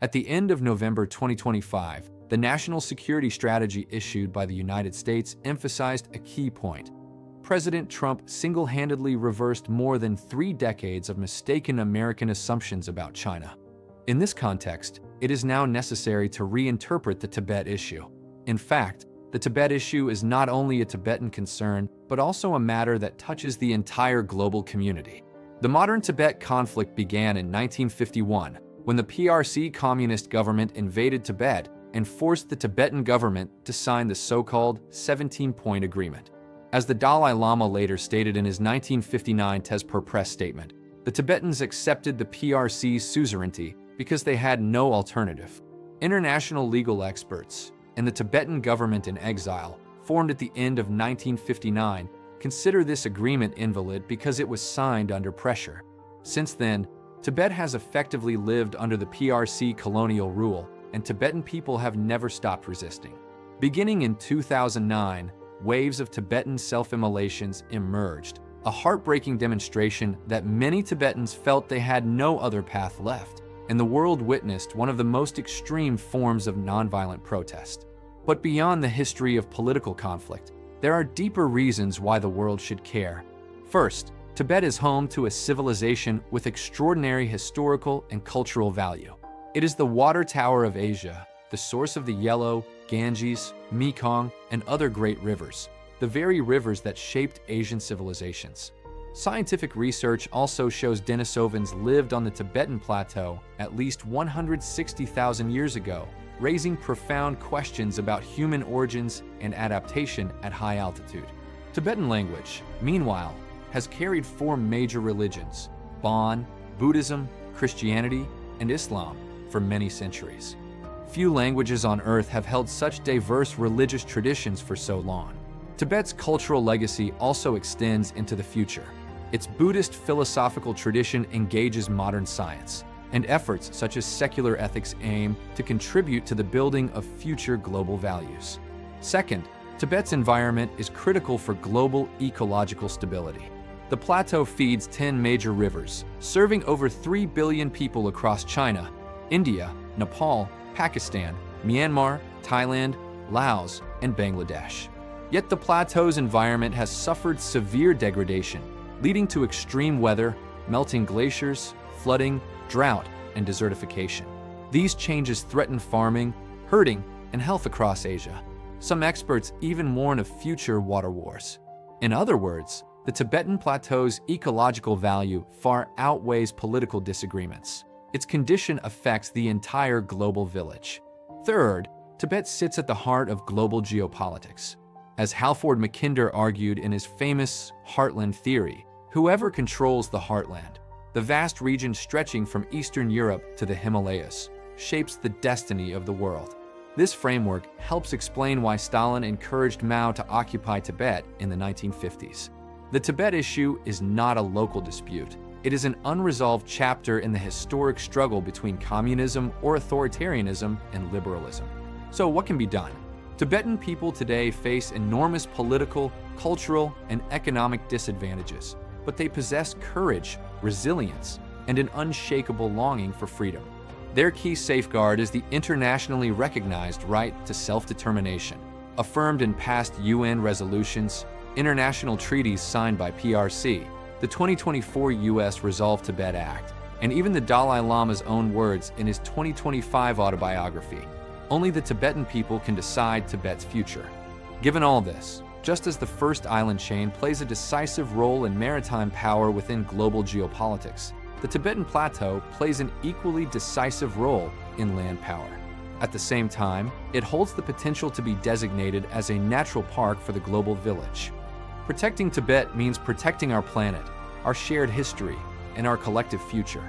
At the end of November 2025, the national security strategy issued by the United States emphasized a key point. President Trump single-handedly reversed more than 3 decades of mistaken American assumptions about China. In this context, it is now necessary to reinterpret the Tibet issue. In fact, the Tibet issue is not only a Tibetan concern, but also a matter that touches the entire global community. The modern Tibet conflict began in 1951, when the PRC communist government invaded Tibet and forced the Tibetan government to sign the so-called 17-point agreement. As the Dalai Lama later stated in his 1959 Tezpur press statement, the Tibetans accepted the PRC's suzerainty because they had no alternative. International legal experts and the Tibetan government in exile, formed at the end of 1959, consider this agreement invalid because it was signed under pressure. Since then, Tibet has effectively lived under the PRC colonial rule, and Tibetan people have never stopped resisting. Beginning in 2009, waves of Tibetan self-immolations emerged, a heartbreaking demonstration that many Tibetans felt they had no other path left, and the world witnessed one of the most extreme forms of nonviolent protest. But beyond the history of political conflict, there are deeper reasons why the world should care. First, Tibet is home to a civilization with extraordinary historical and cultural value. It is the water tower of Asia, the source of the Yellow, Ganges, Mekong, and other great rivers, the very rivers that shaped Asian civilizations. Scientific research also shows Denisovans lived on the Tibetan Plateau at least 160,000 years ago, raising profound questions about human origins and adaptation at high altitude. Tibetan language, meanwhile, has carried 4 major religions: Bon, Buddhism, Christianity, and Islam, for many centuries. Few languages on Earth have held such diverse religious traditions for so long. Tibet's cultural legacy also extends into the future. Its Buddhist philosophical tradition engages modern science, and efforts such as secular ethics aim to contribute to the building of future global values. Second, Tibet's environment is critical for global ecological stability. The plateau feeds 10 major rivers, serving over 3 billion people across China, India, Nepal, Pakistan, Myanmar, Thailand, Laos, and Bangladesh. Yet the plateau's environment has suffered severe degradation, leading to extreme weather, melting glaciers, flooding, drought, and desertification. These changes threaten farming, herding, and health across Asia. Some experts even warn of future water wars. In other words, the Tibetan Plateau's ecological value far outweighs political disagreements. Its condition affects the entire global village. Third, Tibet sits at the heart of global geopolitics. As Halford Mackinder argued in his famous Heartland theory, whoever controls the heartland, the vast region stretching from Eastern Europe to the Himalayas, shapes the destiny of the world. This framework helps explain why Stalin encouraged Mao to occupy Tibet in the 1950s. The Tibet issue is not a local dispute. It is an unresolved chapter in the historic struggle between communism or authoritarianism and liberalism. So what can be done? Tibetan people today face enormous political, cultural, and economic disadvantages, but they possess courage, resilience, and an unshakable longing for freedom. Their key safeguard is the internationally recognized right to self-determination, affirmed in past UN resolutions, international treaties signed by PRC, the 2024 U.S. Resolve Tibet Act, and even the Dalai Lama's own words in his 2025 autobiography. Only the Tibetan people can decide Tibet's future. Given all this, just as the first island chain plays a decisive role in maritime power within global geopolitics, the Tibetan Plateau plays an equally decisive role in land power. At the same time, it holds the potential to be designated as a natural park for the global village. Protecting Tibet means protecting our planet, our shared history, and our collective future.